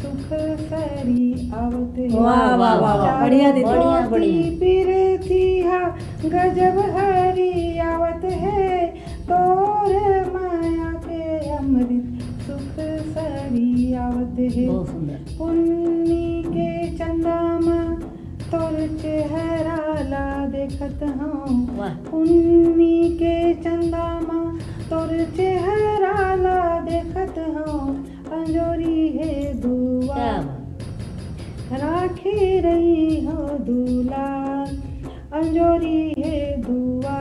सुख सरी आवत है। वाह, वाह, वाह, वाह। बढ़िया दीदी। बढ़िया, बढ़िया। पिरे थिया गजब हरी आवत है। तोरे माया के अमृत सुख सरी आवत है। बहुत सुंदर। पुन्नी के चंदामा तोर चेहरा ला देखत हूँ। वाह। पुन्नी के चंदामा तोर चेहरा ला देखत हूँ। अंजोरी है क्या दुआ बात। राखी रही हो दूल्हा। अंजोरी है दुआ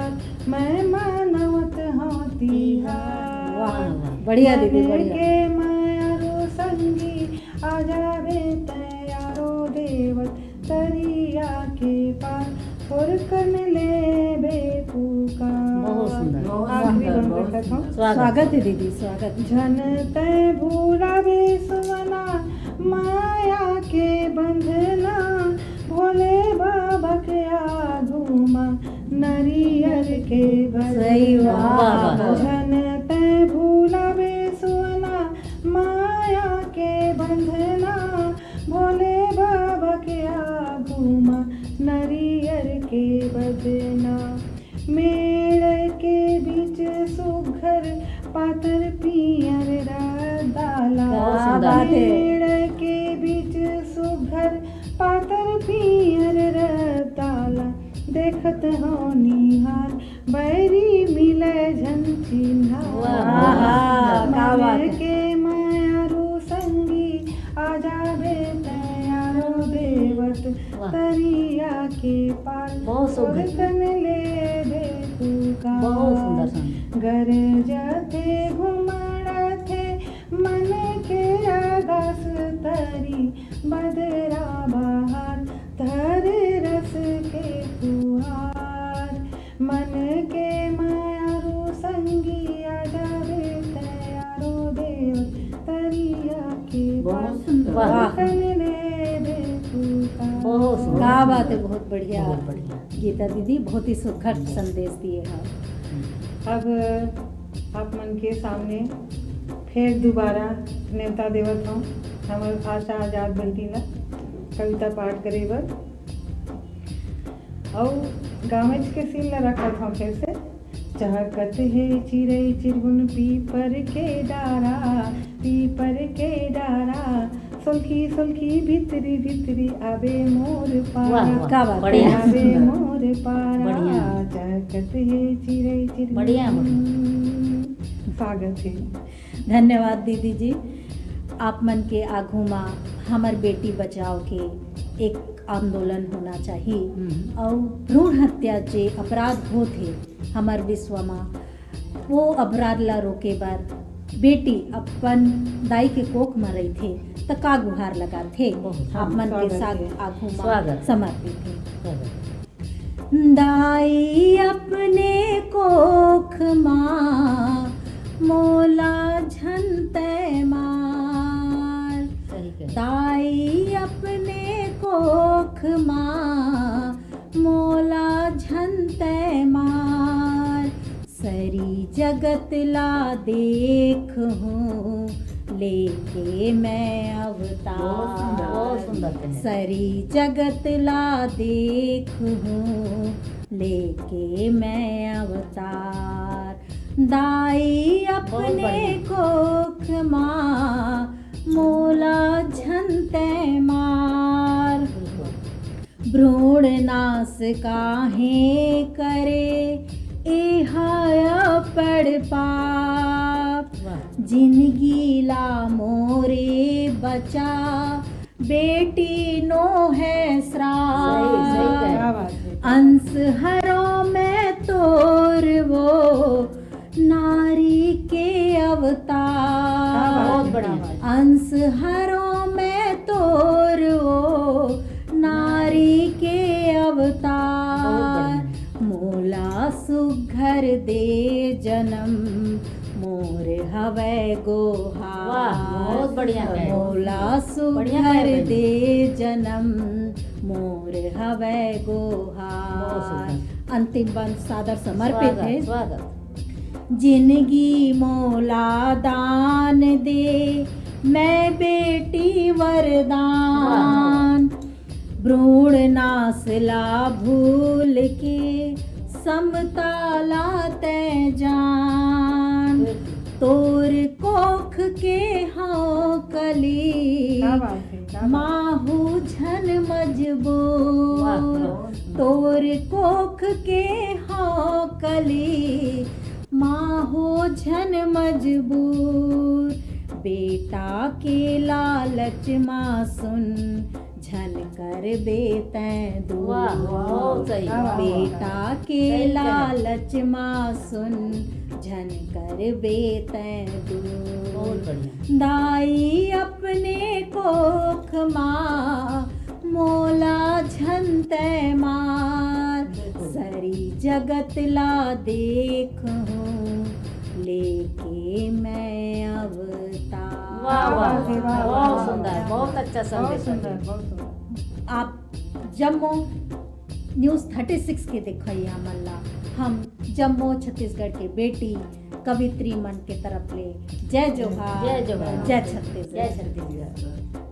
मैं मानवत हूँ तिहार। वाह, बढ़िया दीदी, मन बढ़िया। के मायारो संगी आ जावे तैयारो देवत तरिया के पार। और कन ले बेपुकार। बहुत सुंदर। आखिरी बन बहुत देखत हूँ। स्वागत है दीदी, स्वागत। झन तै भूलावे सुवना माया के बंधना। भोले बाबा के आगुमा नरियर के सही, वाह, वाह, वाह। झन तै भूलावे सुवना माया के बंधना। भोले बाबा बात है। पेड़ के बीच सुघर पातर पियर रताला देखत हो निहार बैरी मिले झन चिन्हा वाह, क्या बात है। के मायारू संगी आजा बे तैयारो देवत वाह। तरिया के पार बहुत सुंदर। और तन ले दे पुकार बहुत सुंदर सॉन्ग। गरजते घुमड़ते मन के आगास तरी बदरा बहार धर रस के फुहार मन के मायारू संगी आजावे तैयारो देव तरिया के बहुत सुंदर। वाह। तन ले दे पुकार। बहुत सुंदर। क्या बात है, बहुत बढ़िया। बहुत बढ़िया। गीता दीदी बहुत ही सुखद संदेश दिए हैं। अब आप मन के सामने फिर दोबारा न्योता देवत हूँ हमर आशा आजाद बेटी ला कविता पाठ करे बर और गामच के सील ला रखत हूँ फिर से चहकत है चिड़ै चिरगुन पीपर के डारा सुलखी सुलखी भितरी भितरी आबे मोर वाह, पारा वाह। क्या बात है। बढ़िया। आबे मोर पारा बढ़िया। चहकत है चिड़ै चिरगुन बढ़िया, स्वागत है। धन्यवाद दीदी जी। आप मन के आगू में हमार बेटी बचाओ के एक आंदोलन होना चाहिए और भ्रूण हत्या जे अपराध होते हमार विश्व में वो अपराध ला रोके बार बेटी अपन दाई के कोख में रही थे तो का गुहार लगा थे बहुत आप मन के स्वागत साथ है। आगू में स्वागत। समर्पित थे। दाई अपने कोख माँ मोला झनते मार सही कहे। दाई अपने कोख माँ मोला झनते मार सरी जगत ला देख हूँ लेके मैं अवतार बहुत सुंदर कहे। सरी जगत ला देख हूँ लेके मैं अवतार दाई अपने बढ़िया। कोख माँ मोला झनते मार भ्रूण नाश काहे करे एहाया पड़ पाप वाह। जिंदगी ला मोरे बचा बेटी नो है सही कहे। क्या श्राप बात है। अंश हरो में तोर वो नारी के अवतार बहुत बढ़िया। अंश हरो में तोर वो नारी के अवतार मोला सुघर दे जन्म मोर हवै गोहार वाह, बहुत बढ़िया है। मोला बढ़िया सुघर है। दे जन्म मोर हवै बहुत गोहार सुंदर। अंतिम बंद सादर समर्पित है। स्वागत। जिंदगी मोला दान दे मैं बेटी वरदान भ्रूण नाश ला भूल के समता लाते जान तोर कोख के हाँ कली क्या बात है। क्या बात माहू झन मजबूर वाह। तोर कोख के हाँ कली माहो झन मजबूर बेटा के लालच माँ सुन झन कर बेतैं दूर वाह, बहुत सही। बेटा के सही कहे। लालच माँ सुन झन कर बेतैं बहुत दूर बढ़िया। दाई अपने कोख माँ मोला झनते मार सरी जगत ला देख हूँ लेके मैं अवतार वाह वाह, वाह, वाह, बहुत वाह, सुंदर, वाह। बहुत अच्छा बहुत संदेश सुंदर है। बहुत सुंदर। आप जम्मू न्यूज़ 36 के देखिए मल्ला हम जम्मू छत्तीसगढ़ के बेटी कवित्री मन के तरफ ले जय जोहार जय जोहार। जय छत्तीसगढ़ जय छत्तीसगढ़।